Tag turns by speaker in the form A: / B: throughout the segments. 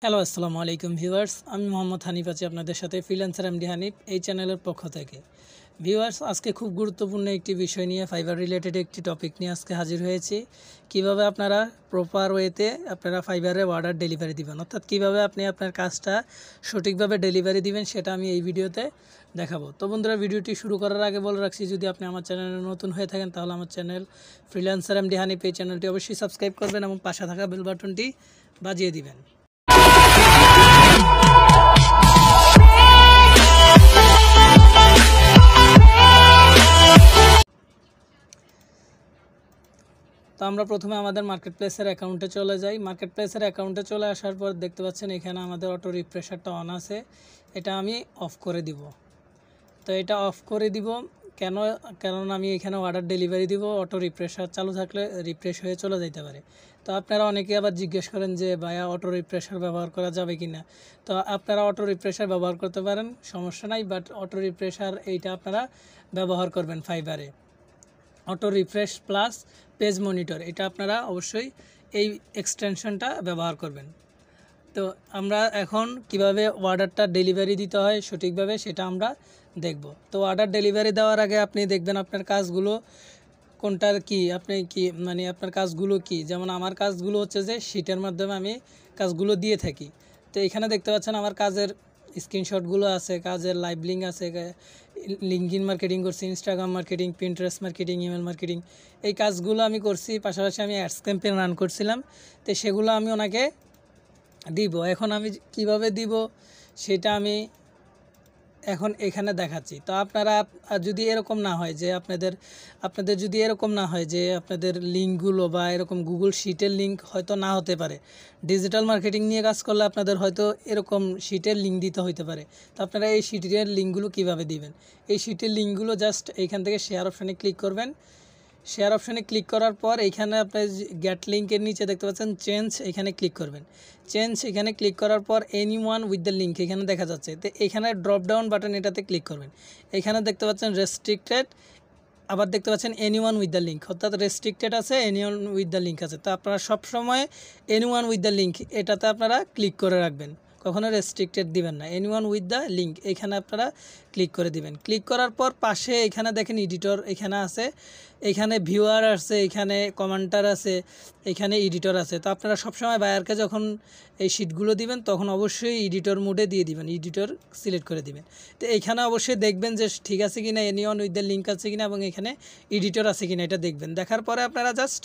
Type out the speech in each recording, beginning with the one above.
A: Hello আসসালামু আলাইকুম viewers, আমি মোহাম্মদ হানিফ আছি আপনাদের সাথে ফ্রিল্যান্সার এমডি হানিফ এই চ্যানেলের পক্ষ থেকে। ভিউয়ার্স, আজকে খুব গুরুত্বপূর্ণ একটি বিষয় নিয়ে ফাইবার রিলেটেড একটি টপিক নিয়ে আজকে হাজির হয়েছি। কিভাবে আপনারা প্রপার ওয়েতে আপনারা ফাইবারে অর্ডার ডেলিভারি দিবেন, অর্থাৎ কিভাবে আপনি আপনার কাজটা সঠিকভাবে ডেলিভারি দিবেন সেটা আমি এই ভিডিওতে দেখাবো। তো বন্ধুরা, ভিডিওটি শুরু করার আগে বলে রাখছি, যদি আপনি আমার চ্যানেলে নতুন হয়ে থাকেন তাহলে আমার চ্যানেল ফ্রিল্যান্সার এমডি হানিফ এই চ্যানেলটি অবশ্যই সাবস্ক্রাইব করবেন এবং পাশে থাকা বেল বাটনটি বাজিয়ে দিবেন। তো আমরা প্রথমে আমাদের মার্কেট প্লেসের অ্যাকাউন্টে চলে যাই। মার্কেট প্লেসের অ্যাকাউন্টে চলে আসার পর দেখতে পাচ্ছেন এখানে আমাদের অটো রিফ্রেশারটা অন আছে, এটা আমি অফ করে দিব। তো এটা অফ করে দিব কারণ আমি এখানে অর্ডার ডেলিভারি দিব, অটো রিফ্রেশার চালু থাকলে রিফ্রেশ হয়ে চলে যেতে পারে। তো আপনারা অনেকে আবার জিজ্ঞেস করেন যে ভাইয়া অটো রিফ্রেশার ব্যবহার করা যাবে কি না। তো আপনারা অটো রিফ্রেশার ব্যবহার করতে পারেন, সমস্যা নাই, বাট অটো রিফ্রেশার এইটা আপনারা ব্যবহার করবেন ফাইবারে। Auto refresh plus page monitor, এটা আপনারা অবশ্যই এই এক্সটেনশনটা ব্যবহার করবেন। তো আমরা এখন কিভাবে অর্ডারটা ডেলিভারি দিতে হয় সঠিকভাবে সেটা আমরা দেখব। তো অর্ডার ডেলিভারি দেওয়ার আগে আপনি দেখবেন আপনার কাজগুলো কোনটার কি, আপনি কি আপনার কাজগুলো কি। যেমন আমার কাজগুলো হচ্ছে যে শিটের মাধ্যমে আমি কাজগুলো দিয়ে থাকি। তো এখানে দেখতে পাচ্ছেন আমার কাজের স্ক্রিনশটগুলো আছে, কাজের লাইভ লিঙ্ক আছে, লিঙ্কডিন মার্কেটিং করছি, Instagram marketing, Pinterest marketing, email marketing, এই কাজগুলো আমি করছি। পাশাপাশি আমি অ্যাডস ক্যাম্পেইন রান করছিলাম, তো সেগুলো আমি ওনাকে দিব। এখন আমি কিভাবে দিব সেটা আমি এখন এখানে দেখাচ্ছি। তো আপনারা যদি এরকম না হয় যে আপনাদের যদি এরকম না হয় যে আপনাদের লিঙ্কগুলো বা এরকম গুগল শিটের লিঙ্ক হয়তো না হতে পারে, ডিজিটাল মার্কেটিং নিয়ে কাজ করলে আপনাদের হয়তো এরকম শিটের লিঙ্ক দিতে হতে পারে। তো আপনারা এই শিটের লিঙ্কগুলো কিভাবে দিবেন, এই শিটের লিঙ্কগুলো জাস্ট এইখান থেকে শেয়ার অপশানে ক্লিক করবেন। শেয়ার অপশানে ক্লিক করার পর এইখানে আপনার গেট লিঙ্কের নিচে দেখতে পাচ্ছেন চেঞ্জ, এখানে ক্লিক করবেন। চেঞ্জ এখানে ক্লিক করার পর any one with the link এখানে দেখা যাচ্ছে, তো এখানে ড্রপ ডাউন বাটন এটাতে ক্লিক করবেন। এখানে দেখতে পাচ্ছেন রেস্ট্রিক্টেড, আবার দেখতে পাচ্ছেন any one with the link, অর্থাৎ রেস্ট্রিক্টেড আছে, any one with the link আছে। তো আপনারা সবসময় any one with the link এটাতে আপনারা ক্লিক করে রাখবেন, কখনো রেস্ট্রিক্টেড দিবেন না। এনিওয়ান উইথ দ্য লিঙ্ক এখানে আপনারা ক্লিক করে দিবেন। ক্লিক করার পর পাশে এখানে দেখেন এডিটর এখানে আছে, এখানে ভিউয়ার আছে, এখানে কমেন্টার আছে, এখানে এডিটর আছে। তো আপনারা সবসময় বায়ারকে যখন এই শিটগুলো দিবেন তখন অবশ্যই এডিটর মোডে দিয়ে দিবেন, এডিটর সিলেক্ট করে দিবেন। তো এখানে অবশ্যই দেখবেন যে ঠিক আছে কিনা, এনিওয়ান উইথ দ্য লিঙ্ক আছে কিনা এবং এখানে এডিটর আছে কিনা এটা দেখবেন। দেখার পরে আপনারা জাস্ট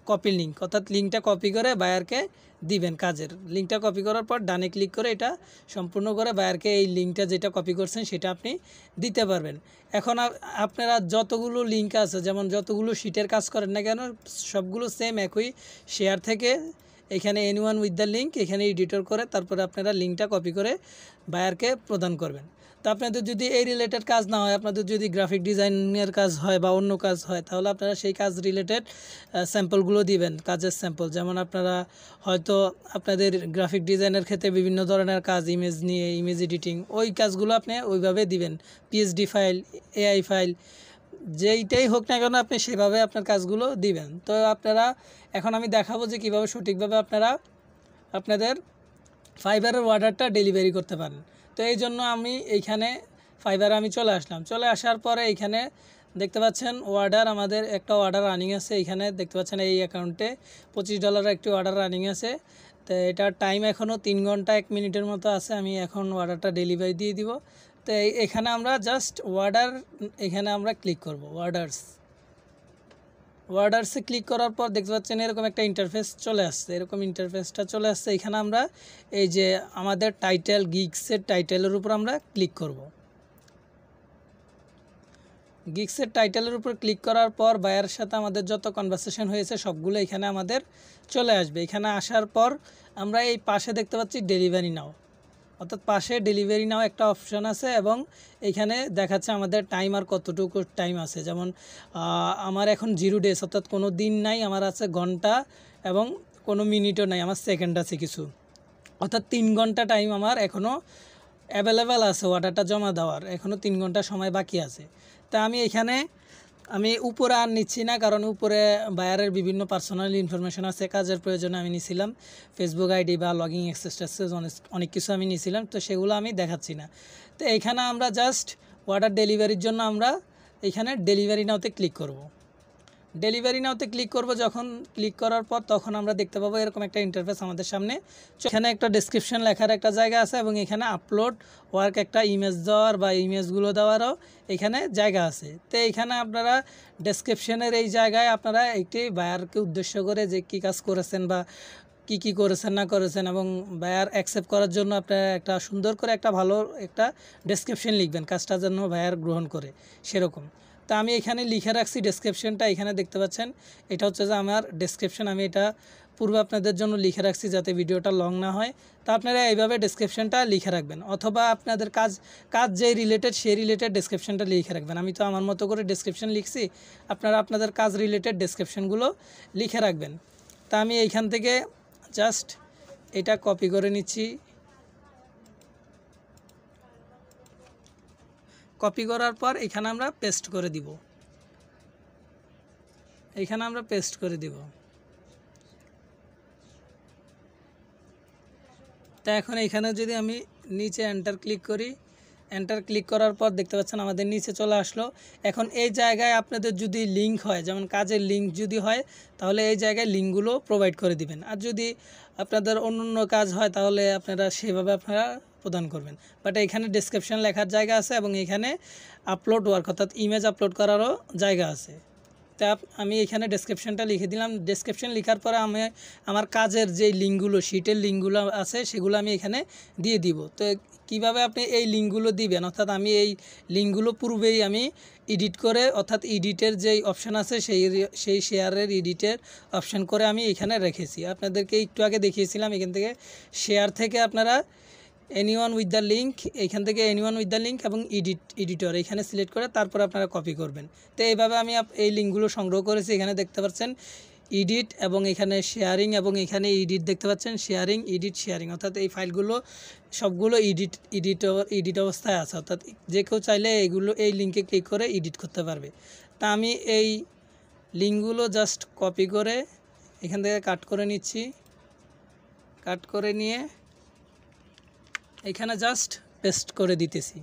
A: কপি লিঙ্ক, অর্থাৎ লিঙ্কটা কপি করে বায়ারকে দিবেন। কাজের লিঙ্কটা কপি করার পর ডানে ক্লিক করে এটা সম্পূর্ণ করে বায়ারকে এই লিঙ্কটা যেটা কপি করছেন সেটা আপনি দিতে পারবেন। এখন আপনারা যতগুলো লিঙ্ক আছে, যেমন যতগুলো শিটের কাজ করেন না কেন, সবগুলো সেম একই শেয়ার থেকে এখানে এনিওয়ান উইথ দ্য লিঙ্ক এখানে এডিটর করে তারপরে আপনারা লিঙ্কটা কপি করে বায়ারকে প্রদান করবেন। তো আপনাদের যদি এই রিলেটেড কাজ না হয়, আপনাদের যদি গ্রাফিক ডিজাইনের কাজ হয় বা অন্য কাজ হয়, তাহলে আপনারা সেই কাজ রিলেটেড স্যাম্পলগুলো দিবেন, কাজের স্যাম্পল। যেমন আপনারা হয়তো আপনাদের গ্রাফিক ডিজাইনের ক্ষেত্রে বিভিন্ন ধরনের কাজ, ইমেজ নিয়ে ইমেজ এডিটিং, ওই কাজগুলো আপনি ওইভাবে দিবেন। পিএসডি ফাইল, এআই ফাইল, যেইটাই হোক না কেন আপনি সেভাবে আপনার কাজগুলো দিবেন। তো আপনারা এখন আমি দেখাবো যে কীভাবে সঠিকভাবে আপনারা আপনাদের ফাইবারের অর্ডারটা ডেলিভারি করতে পারেন। তো এই জন্য আমি এইখানে ফাইবারে আমি চলে আসলাম। চলে আসার পরে এইখানে দেখতে পাচ্ছেন অর্ডার, আমাদের একটা অর্ডার রানিং আছে। এইখানে দেখতে পাচ্ছেন এই অ্যাকাউন্টে $25 একটি অর্ডার রানিং আছে। তো এটার টাইম এখনও 3 ঘন্টা 1 মিনিটের মতো আছে। আমি এখন অর্ডারটা ডেলিভারি দিয়ে দিব। তো এখানে আমরা জাস্ট অর্ডার, এখানে আমরা ক্লিক করব অর্ডারসে ক্লিক করার পর দেখতে পাচ্ছেন এরকম একটা ইন্টারফেস চলে আসছে। এরকম ইন্টারফেসটা চলে আসছে। এখানে আমরা এই যে আমাদের টাইটেল, গিগসের টাইটেলের উপর আমরা ক্লিক করব। গিগসের টাইটেলের উপর ক্লিক করার পর বায়ারের সাথে আমাদের যত কনভারসেশন হয়েছে সবগুলো এখানে আমাদের চলে আসবে। এখানে আসার পর আমরা এই পাশে দেখতে পাচ্ছি ডেলিভারি নাও, অর্থাৎ পাশে ডেলিভারি নাও একটা অপশন আছে এবং এখানে দেখাচ্ছে আমাদের টাইম আর কতটুকু টাইম আছে। যেমন আমার এখন 0 ডেজ, অর্থাৎ কোনো দিন নাই, আমার আছে ঘন্টা এবং কোনো মিনিটও নাই, আমার সেকেন্ড আছে কিছু, অর্থাৎ 3 ঘন্টা টাইম আমার এখনও অ্যাভেলেবেল আছে অর্ডারটা জমা দেওয়ার, এখনও 3 ঘন্টা সময় বাকি আছে। তা আমি এখানে আমি উপরে আর নিচ্ছি না, কারণ উপরে বায়ারের বিভিন্ন পার্সোনাল ইনফরমেশন আছে, কাজের প্রয়োজনে আমি নিছিলাম ফেসবুক আইডি বা লগিং অ্যাক্সেস অনেক কিছু আমি নিছিলাম, তো সেগুলো আমি দেখাচ্ছি না। তো এইখানে আমরা জাস্ট অর্ডার ডেলিভারির জন্য আমরা এখানে ডেলিভারি নাওতে ক্লিক করব। ডেলিভারি নাওতে ক্লিক করব, যখন ক্লিক করার পর তখন আমরা দেখতে পাবো এরকম একটা ইন্টারফেস আমাদের সামনে। এখানে একটা ডেসক্রিপশন লেখার একটা জায়গা আছে এবং এখানে আপলোড ওয়ার্ক একটা ইমেজ দেওয়ার বা ইমেজগুলো দেওয়ারও এখানে জায়গা আছে। তো এখানে আপনারা ডেসক্রিপশনের এই জায়গায় আপনারা একটি বায়ারকে উদ্দেশ্য করে যে কী কাজ করেছেন বা কি করেছেন না করেছেন এবং বায়ার অ্যাকসেপ্ট করার জন্য আপনারা একটা সুন্দর করে একটা ভালো একটা ডেসক্রিপশন লিখবেন, কাজটার জন্য বায়ার গ্রহণ করে সেরকম। তা আমি এখানে লিখে রাখছি ডেসক্রিপশনটা, এখানে দেখতে পাচ্ছেন এটা হচ্ছে যে আমার ডেসক্রিপশন। আমি এটা পূর্বে আপনাদের জন্য লিখে রাখছি যাতে ভিডিওটা লং না হয়। তা আপনারা এইভাবে ডেসক্রিপশনটা লিখে রাখবেন, অথবা আপনাদের কাজ যেই রিলেটেড সেই রিলেটেড ডেসক্রিপশনটা লিখে রাখবেন। আমি তো আমার মতো করে ডেসক্রিপশন লিখছি, আপনারা আপনাদের কাজ রিলেটেড ডেসক্রিপশনগুলো লিখে রাখবেন। তা আমি এইখান থেকে জাস্ট এটা কপি করে নিচ্ছি। কপি করার পর এখানে আমরা পেস্ট করে দিব। এখানে আমরা পেস্ট করে দিব। তা এখন এখানে যদি আমি নিচে এন্টার ক্লিক করি, এন্টার ক্লিক করার পর দেখতে পাচ্ছেন আমাদের নিচে চলে আসলো। এখন এই জায়গায় আপনাদের যদি লিঙ্ক হয়, যেমন কাজের লিঙ্ক যদি হয় তাহলে এই জায়গায় লিঙ্কগুলো প্রোভাইড করে দিবেন, আর যদি আপনাদের অন্য কাজ হয় তাহলে আপনারা সেভাবে আপনারা প্রদান করবেন। বাট এখানে ডেসক্রিপশন লেখার জায়গা আছে এবং এখানে আপলোড ওয়ার্ক অর্থাৎ ইমেজ আপলোড করারও জায়গা আছে। তা আমি এখানে ডেসক্রিপশনটা লিখে দিলাম। ডেসক্রিপশন লেখার পরে আমি আমার কাজের যে লিঙ্কগুলো, শিটের লিঙ্কগুলো আছে সেগুলো আমি এখানে দিয়ে দিব। তো কিভাবে আপনি এই লিঙ্কগুলো দিবেন, অর্থাৎ আমি এই লিঙ্কগুলো পূর্বেই আমি এডিট করে, অর্থাৎ এডিটের যেই অপশান আছে সেই শেয়ারের এডিটের অপশান করে আমি এখানে রেখেছি। আপনাদেরকে একটু আগে দেখিয়েছিলাম এখান থেকে শেয়ার থেকে আপনারা এনিওয়ান উইথ দ্য লিঙ্ক, এখান থেকে এনিওয়ান উইথ দ্য লিঙ্ক এবং এডিটর এখানে সিলেক্ট করে তারপর আপনারা কপি করবেন। তো এইভাবে আমি এই লিঙ্কগুলো সংগ্রহ করেছি। এখানে দেখতে পাচ্ছেন এডিট এবং এখানে শেয়ারিং এবং এখানে এডিট দেখতে পাচ্ছেন, শেয়ারিং এডিট শেয়ারিং, অর্থাৎ এই ফাইলগুলো সবগুলো এডিট অবস্থায় আছে, অর্থাৎ যে কেউ চাইলে এই লিঙ্কে ক্লিক করে এডিট করতে পারবে। তা আমি এই লিঙ্কগুলো জাস্ট কপি করে এখান থেকে কাট করে নিচ্ছি। কাট করে নিয়ে এখানে জাস্ট পেস্ট করে দিতেছি।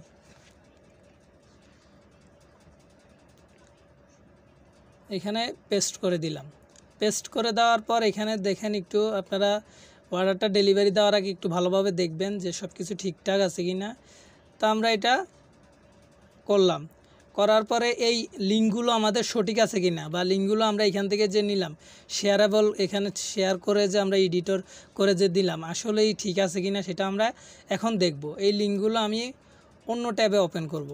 A: এখানে পেস্ট করে দিলাম। পেস্ট করে দেওয়ার পর এখানে দেখেন একটু আপনারা অর্ডারটা ডেলিভারি দেওয়ার আগে একটু ভালোভাবে দেখবেন যে সব কিছু ঠিকঠাক আছে কি না। তো আমরা এটা করলাম, করার পরে এই লিঙ্কগুলো আমাদের সঠিক আছে কি না, বা লিঙ্কগুলো আমরা এখান থেকে যে নিলাম শেয়ারেবল, এখানে শেয়ার করে যে আমরা এডিটর করে যে দিলাম আসলেই ঠিক আছে কি না সেটা আমরা এখন দেখব। এই লিঙ্কগুলো আমি অন্য ট্যাবে ওপেন করব।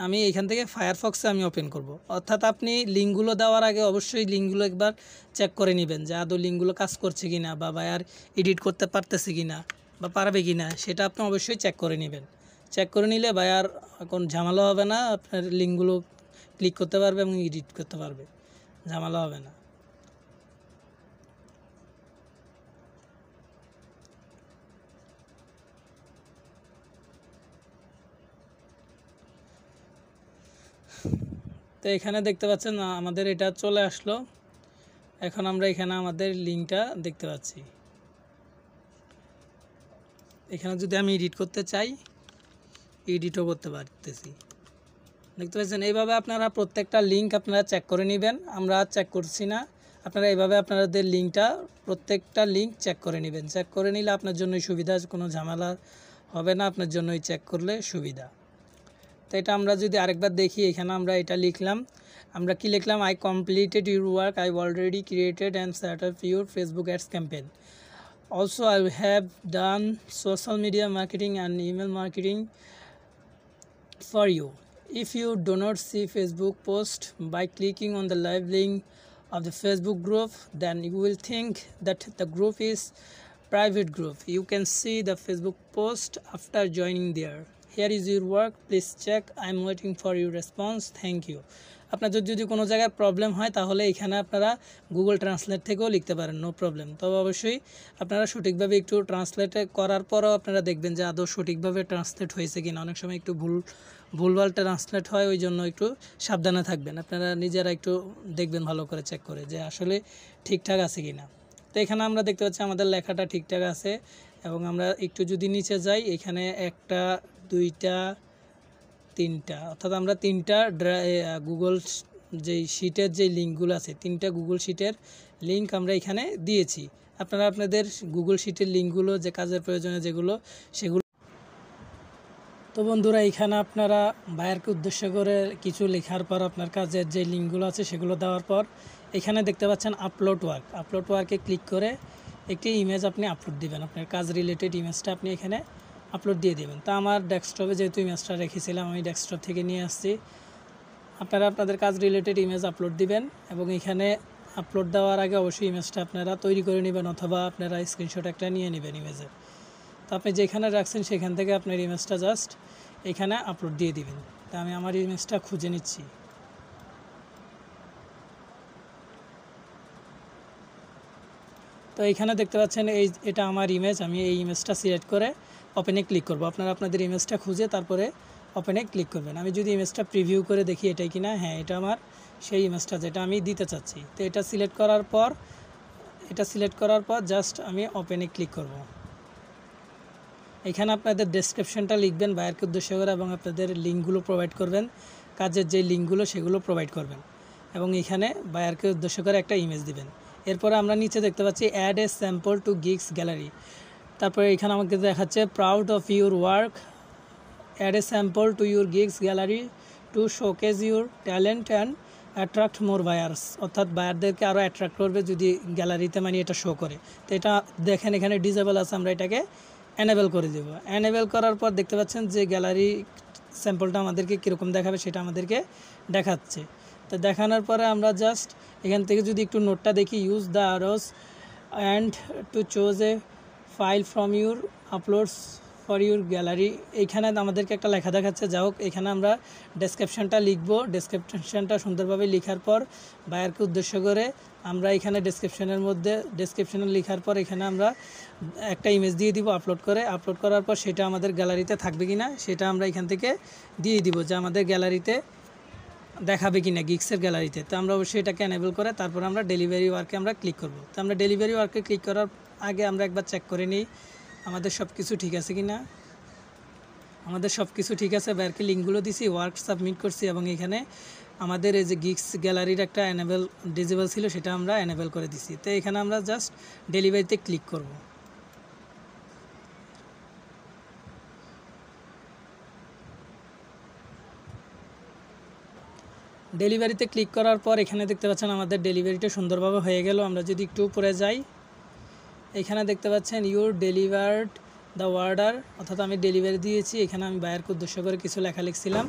A: আমি এখান থেকে ফায়ারফক্সে আমি ওপেন করব। অর্থাৎ আপনি লিঙ্কগুলো দেওয়ার আগে অবশ্যই লিঙ্কগুলো একবার চেক করে নেবেন যে আদৌ লিঙ্কগুলো কাজ করছে কি না, বা বায়ার এডিট করতে পারতেছে কি না বা পারবে কি না, সেটা আপনি অবশ্যই চেক করে নেবেন। চেক করে নিলে বায়ার কোনো ঝামেলা হবে না, আপনার লিঙ্কগুলো ক্লিক করতে পারবে এবং এডিট করতে পারবে, ঝামেলা হবে না। তো এখানে দেখতে পাচ্ছেন আমাদের এটা চলে আসলো। এখন আমরা এখানে আমাদের লিঙ্কটা দেখতে পাচ্ছি। এখানে যদি আমি এডিট করতে চাই এডিটও করতে পারতেছি, দেখতে পাচ্ছেন। এইভাবে আপনারা প্রত্যেকটা লিঙ্ক আপনারা চেক করে নেবেন, আমরা চেক করছি না। আপনারা এইভাবে আপনাদের লিঙ্কটা প্রত্যেকটা লিঙ্ক চেক করে নেবেন। চেক করে নিলে আপনার জন্যই সুবিধা, কোনো ঝামেলা হবে না, আপনার জন্যই চেক করলে সুবিধা। তো এটা আমরা যদি আরেকবার দেখি, এখানে আমরা এটা লিখলাম, আমরা কি লিখলাম, I completed your work, I already created and set up your Facebook ads campaign. Also, I have done social media marketing and email marketing for you. If you do not see Facebook post by clicking on the live link of the Facebook group, then you will think that the group is private group. You can see the Facebook post after joining there. Here is your work. Please check. I'm waiting for your response. Thank you. আপনাদের যদি কোনো জায়গায় problem হয় তাহলে এখানে আপনারা Google translate থেকেও লিখতে পারেন, নো প্রবলেম। তবে অবশ্যই আপনারা সঠিকভাবে একটু ট্রান্সলেট করার পরও আপনারা দেখবেন যে আদৌ সঠিকভাবে ট্রান্সলেট হয়েছে কিনা। অনেক সময় একটু ভুলভাল ট্রান্সলেট হয়, ওই জন্য একটু সাবধানে থাকবেন। আপনারা নিজেরা একটু দেখবেন ভালো করে চেক করে যে আসলে ঠিকঠাক আছে কিনা। তো এখানে আমরা দেখতে পাচ্ছি আমাদের লেখাটা ঠিকঠাক আছে। এবং আমরা একটু যদি নিচে যাই, এখানে 1টা 2টা 3টা, অর্থাৎ আমরা 3টা গুগল যেই শিটের যে লিঙ্কগুলো আছে, 3টা গুগল শিটের লিঙ্ক আমরা এখানে দিয়েছি। আপনারা আপনাদের গুগল শিটের লিঙ্কগুলো যে কাজের প্রয়োজনে যেগুলো সেগুলো। তো বন্ধুরা, এখানে আপনারা বায়ারকে উদ্দেশ্য করে কিছু লেখার পর আপনার কাজের যে লিঙ্কগুলো আছে সেগুলো দেওয়ার পর এখানে দেখতে পাচ্ছেন আপলোড ওয়ার্কে ক্লিক করে একটি ইমেজ আপনি আপলোড দিবেন। আপনার কাজ রিলেটেড ইমেজটা আপনি এখানে আপলোড দিয়ে দেবেন। তা আমার ডেস্কটপে যেহেতু ইমেজটা রেখেছিলাম, আমি ডেস্কটপ থেকে নিয়ে আসছি। আপনারা আপনাদের কাজ রিলেটেড ইমেজ আপলোড দিবেন এবং এখানে আপলোড দেওয়ার আগে অবশ্যই ইমেজটা আপনারা তৈরি করে নেবেন, অথবা আপনারা স্ক্রিনশট একটা নিয়ে নেবেন ইমেজের। তো আপনি যেখানে রাখছেন সেখান থেকে আপনার ইমেজটা জাস্ট এখানে আপলোড দিয়ে দিবেন। তা আমি আমার ইমেজটা খুঁজে নিচ্ছি। তো এখানে দেখতে পাচ্ছেন এটা আমার ইমেজ। আমি এই ইমেজটা সিলেক্ট করে ওপেনে ক্লিক করব। আপনারা আপনাদের ইমেজটা খুঁজে তারপরে ওপেনে ক্লিক করবেন। আমি যদি ইমেজটা প্রিভিউ করে দেখি এটাই কিনা, হ্যাঁ এটা আমার সেই ইমেজটা যেটা আমি দিতে চাচ্ছি। তো এটা সিলেক্ট করার পর জাস্ট আমি ওপেনে ক্লিক করব। এখানে আপনাদের ডেসক্রিপশনটা লিখবেন বায়ারকে উদ্দেশ্য করে এবং আপনাদের লিঙ্কগুলো প্রোভাইড করবেন, কাজের যে লিঙ্কগুলো সেগুলো প্রোভাইড করবেন এবং এখানে বায়ারকে উদ্দেশ্য করে একটা ইমেজ দিবেন। এরপরে আমরা নিচে দেখতে পাচ্ছি add a sample to gigs gallery. তারপরে এখানে আমাকে দেখাচ্ছে proud of your work, add a sample to your gigs gallery to showcase your talent and attract more buyers. অর্থাৎ বায়ারদেরকে আরও অ্যাট্রাক্ট করবে যদি গ্যালারিতে মানে এটা শো করে। তো এটা দেখেন এখানে ডিসেবল আছে, আমরা এটাকে এনেবল করে দেবো। এনেবল করার পর দেখতে পাচ্ছেন যে গ্যালারি স্যাম্পলটা আমাদেরকে কীরকম দেখাবে সেটা আমাদেরকে দেখাচ্ছে। তো দেখানোর পরে আমরা জাস্ট এখান থেকে যদি একটু নোটটা দেখি, use the arrows and to choose a file from your uploads for your gallery. এইখানে আমাদেরকে একটা লেখা দেখাচ্ছে। যা হোক, এখানে আমরা ডেসক্রিপশানটা লিখব। ডেসক্রিপশানটা সুন্দরভাবে লেখার পর বায়ারকে উদ্দেশ্য করে আমরা এখানে ডেসক্রিপশানে লেখার পর এখানে আমরা একটা ইমেজ দিয়ে দিব আপলোড করার পর সেটা আমাদের গ্যালারিতে থাকবে কি না সেটা আমরা এখান থেকে দিয়ে দিব, যে আমাদের গ্যালারিতে দেখাবে কি না গিগসের গ্যালারিতে। তো আমরা অবশ্যই এটাকে এনেবল করে তারপর আমরা ডেলিভারি ওয়ার্কে আমরা ক্লিক করব। তো আমরা ডেলিভারি ওয়ার্কে ক্লিক করার আগে আমরা একবার চেক করে নিই আমাদের সব কিছু ঠিক আছে কি না। আমাদের সব কিছু ঠিক আছে, বায়ারকে লিঙ্কগুলো দিছি, ওয়ার্ক সাবমিট করছি এবং এখানে আমাদের এই যে গিগস গ্যালারির একটা ডিজেবল ছিল সেটা আমরা এনেবল করে দিছি। তো এখানে আমরা জাস্ট ডেলিভারিতে ক্লিক করব। ডেলিভারিতে ক্লিক করার পর এখানে দেখতে পাচ্ছেন আমাদের ডেলিভারিটা সুন্দরভাবে হয়ে গেল। আমরা যদি একটু উপরে যাই, এখানে দেখতে পাচ্ছেন ইউর ডেলিভার্ড দ্য অর্ডার, অর্থাৎ আমি ডেলিভারি দিয়েছি। এখানে আমি বায়ারকে উদ্দেশ্য করে কিছু লেখা লিখছিলাম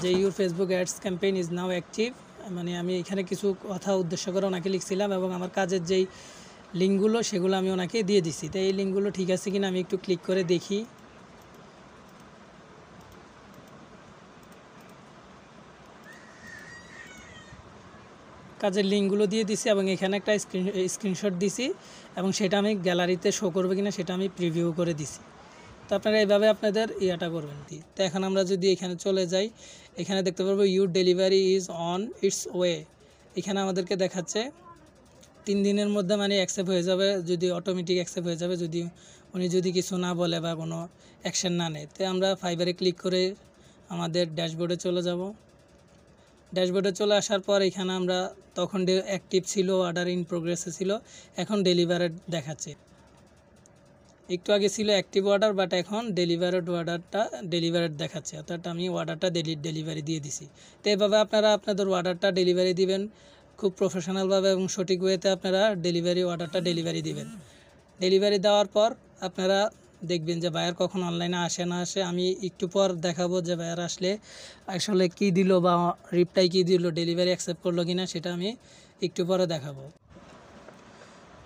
A: যে your Facebook ads campaign is now active, মানে আমি এখানে কিছু কথা উদ্দেশ্য করে ওনাকে লিখছিলাম এবং আমার কাজের যেই লিঙ্কগুলো সেগুলো আমি ওনাকে দিয়ে দিছি। তো এই লিঙ্কগুলো ঠিক আছে কিনা আমি একটু ক্লিক করে দেখি। কাজের লিঙ্কগুলো দিয়ে দিছি এবং এখানে একটা স্ক্রিনশট দিছি এবং সেটা আমি গ্যালারিতে শো করবে কিনা সেটা আমি প্রিভিউ করে দিছি। তো আপনারা এইভাবে আপনাদের ইয়াটা করবেন। তো এখন আমরা যদি এখানে চলে যাই, এখানে দেখতে পারবো your delivery is on its way. এখানে আমাদেরকে দেখাচ্ছে 3 দিনের মধ্যে মানে অ্যাকসেপ্ট হয়ে যাবে, যদি অটোমেটিক অ্যাকসেপ্ট হয়ে যাবে যদি উনি যদি কিছু না বলে বা কোনো অ্যাকশন না নেয়। তো আমরা ফাইবারে ক্লিক করে আমাদের ড্যাশবোর্ডে চলে যাব। ড্যাশবোর্ডে চলে আসার পর এখানে আমরা তখন অ্যাক্টিভ ছিল, অর্ডার ইন প্রোগ্রেসে ছিল, এখন ডেলিভারেড দেখাচ্ছে। একটু আগে ছিল অ্যাক্টিভ অর্ডার, বাট এখন ডেলিভারেড দেখাচ্ছে, অর্থাৎ আমি অর্ডারটা ডেলিভারি দিয়ে দিছি। তো এভাবে আপনারা আপনাদের অর্ডারটা ডেলিভারি দিবেন খুব প্রফেশনালভাবে এবং সঠিক ওয়েতে আপনারা অর্ডারটা ডেলিভারি দিবেন। ডেলিভারি দেওয়ার পর আপনারা দেখবেন যে বায়ার কখন অনলাইনে আসে না আসে। আমি একটু পর দেখাবো যে বায়ার আসলে আসলে কী দিল বা রিপ্লাই কী দিল, ডেলিভারি অ্যাকসেপ্ট করলো কি না সেটা আমি একটু পরে দেখাবো।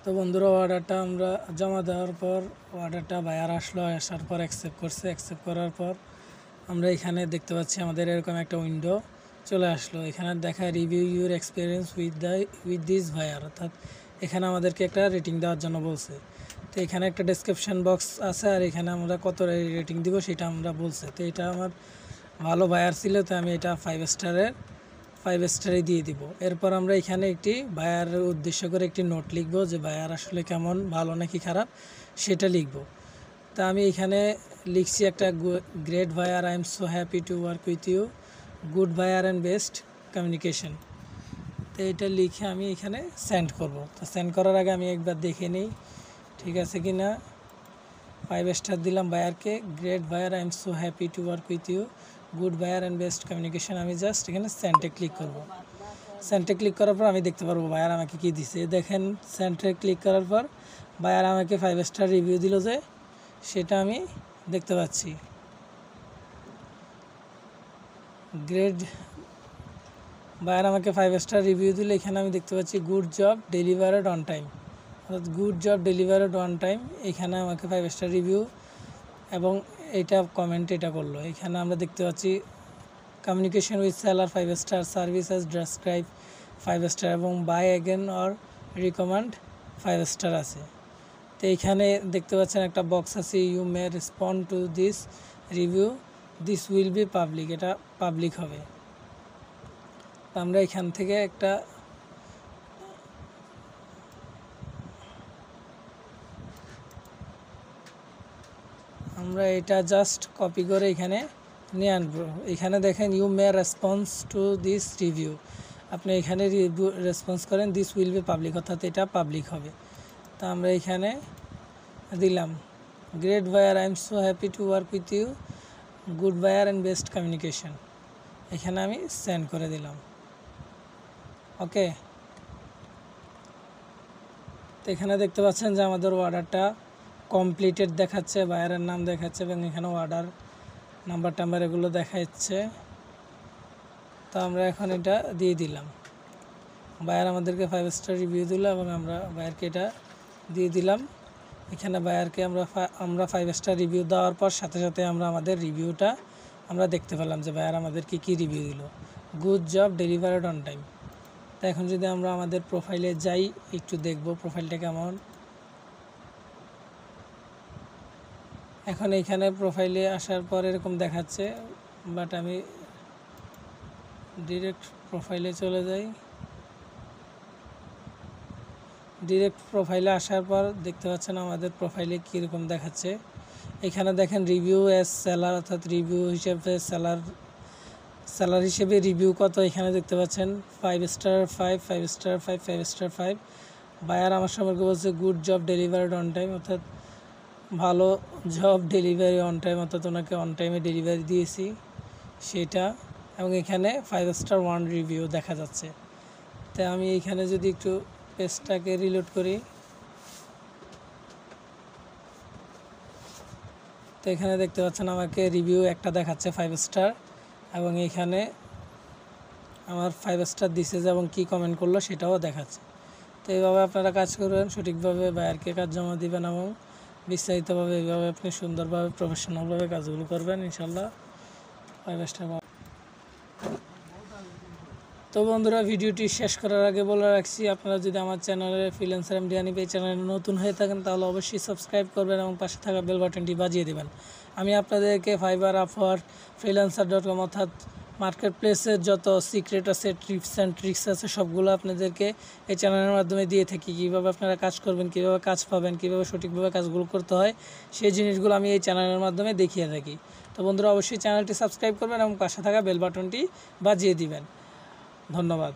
A: তো বন্ধুরা, অর্ডারটা আমরা জমা দেওয়ার পর অর্ডারটা বায়ার আসার পর অ্যাকসেপ্ট করছে। অ্যাকসেপ্ট করার পর আমরা এখানে দেখতে পাচ্ছি আমাদের এরকম একটা উইন্ডো চলে আসলো। এখানে দেখা review your experience with this ভাইয়ার, অর্থাৎ এখানে আমাদেরকে একটা রেটিং দেওয়ার জন্য বলছে। তো এখানে একটা ডেসক্রিপশন বক্স আছে, আর এখানে আমরা কত রেটিং দিব সেটা আমরা বলছে। তো এটা আমার ভালো বায়ার ছিল, তো আমি এটা 5 স্টারে দিয়ে দিব। এরপর আমরা এখানে একটি বায়ারের উদ্দেশ্য করে একটি নোট লিখব, যে বায়ার আসলে কেমন, ভালো নাকি খারাপ সেটা লিখব। তা আমি এখানে লিখছি একটা great buyer, I am so happy to work with you, good buyer and best communication. তো এটা লিখে আমি এখানে সেন্ড করব। তো সেন্ড করার আগে আমি একবার দেখে নিই ঠিক আছে কি না। 5 স্টার দিলাম বায়ারকে, great buyer, I am so happy to work with you, good buyer and best communication. আমি জাস্ট এখানে সেন্টে ক্লিক করব। সেন্টে ক্লিক করার পর আমি দেখতে পারবো বায়ার আমাকে কি দিছে। দেখেন সেন্টে ক্লিক করার পর বায়ার আমাকে 5 স্টার রিভিউ দিল, যে সেটা আমি দেখতে পাচ্ছি। গ্রেট বায়ার আমাকে 5 স্টার রিভিউ দিলে এখানে আমি দেখতে পাচ্ছি good job delivered on time, অর্থাৎ good job delivered on time. এখানে আমাকে 5 স্টার রিভিউ এবং এটা কমেন্ট এটা করলো। এখানে আমরা দেখতে পাচ্ছি communication with seller 5 star, service as describe 5 star এবং buy again or recommend 5 star আছে। তো এইখানে দেখতে পাচ্ছেন একটা বক্স আছে, you may respond to this review, this will be public, এটা পাবলিক হবে। আমরা এখান থেকে একটা আমরা এটা জাস্ট কপি করে এখানে নিয়ে আনবো। এখানে দেখেন you may response to this review, আপনি এখানে রিভিউ রেসপন্স করেন, দিস উইল বি পাবলিক, অর্থাৎ এটা পাবলিক হবে। তা আমরা এখানে দিলাম great buyer, I am so happy to work with you, good buyer and best communication. এখানে আমি সেন্ড করে দিলাম। ওকে, তো এখানে দেখতে পাচ্ছেন যে আমাদের অর্ডারটা কমপ্লিটেড দেখাচ্ছে, বায়ারের নাম দেখাচ্ছে এবং এখানে অর্ডার নাম্বার এগুলো দেখাচ্ছে। তো আমরা এখন এটা দিয়ে দিলাম। বায়ার আমাদেরকে 5 স্টার রিভিউ দিল এবং আমরা বায়ারকে এটা দিয়ে দিলাম। এখানে বায়ারকে আমরা 5 স্টার রিভিউ দেওয়ার পর সাথে সাথে আমরা আমাদের রিভিউটা আমরা দেখতে পেলাম, যে বায়ার আমাদেরকে কী রিভিউ দিল, good job delivered on time. তো এখন যদি আমরা আমাদের প্রোফাইলে যাই, একটু দেখব প্রোফাইলটা কেমন। এখন এইখানে প্রোফাইলে আসার পর এরকম দেখাচ্ছে, বাট আমি ডিরেক্ট প্রোফাইলে চলে যাই। ডিরেক্ট প্রোফাইলে আসার পর দেখতে পাচ্ছেন আমাদের প্রোফাইলে কীরকম দেখাচ্ছে। এখানে দেখেন রিভিউ এস সেলার, অর্থাৎ রিভিউ হিসেবে সেলার হিসেবে রিভিউ কত এখানে দেখতে পাচ্ছেন 5 স্টার 5, 5 স্টার 5, 5 স্টার 5। বায়ার আমার সম্পর্কে বলছে গুড জব ডেলিভারিড অন টাইম, অর্থাৎ ভালো জব ডেলিভারি অন টাইম, অর্থাৎ ওনাকে অন টাইমে ডেলিভারি দিয়েছি সেটা। এবং এখানে 5 স্টার 1 রিভিউ দেখা যাচ্ছে। তাই আমি এইখানে যদি একটু পেজটাকে রিলোড করি, তো এখানে দেখতে পাচ্ছেন আমাকে রিভিউ একটা দেখাচ্ছে 5 স্টার, এবং এখানে আমার 5 স্টার দিছে এবং কি কমেন্ট করলো সেটাও দেখাচ্ছে। তো এইভাবে আপনারা কাজ করবেন, সঠিকভাবে বায়ারকে কাজ জমা দিবেন এবং বিস্তারিতভাবে এইভাবে আপনি সুন্দরভাবে প্রফেশনালভাবে কাজগুলো করবেন, ইনশাল্লাহ 5 স্টার। তো বন্ধুরা, ভিডিওটি শেষ করার আগে বলে রাখছি, আপনারা যদি আমার চ্যানেলে ফ্রিল্যান্সার এমডি হানিফ এই চ্যানেলে নতুন হয়ে থাকেন তাহলে অবশ্যই সাবস্ক্রাইব করবেন এবং পাশে থাকা বেল বাটনটি বাজিয়ে দেবেন। আমি আপনাদেরকে ফাইবার, আপওয়ার্ক, freelancer.com অর্থাৎ মার্কেট প্লেসের যত সিক্রেট আছে, টিপস অ্যান্ড ট্রিক্স আছে সবগুলো আপনাদেরকে এই চ্যানেলের মাধ্যমে দিয়ে থাকি। কীভাবে আপনারা কাজ করবেন, কীভাবে কাজ পাবেন, কীভাবে সঠিকভাবে কাজগুলো করতে হয়, সেই জিনিসগুলো আমি এই চ্যানেলের মাধ্যমে দেখিয়ে থাকি। তো বন্ধুরা, অবশ্যই চ্যানেলটি সাবস্ক্রাইব করবেন এবং পাশে থাকা বেল বাটনটি বাজিয়ে দিবেন। ধন্যবাদ।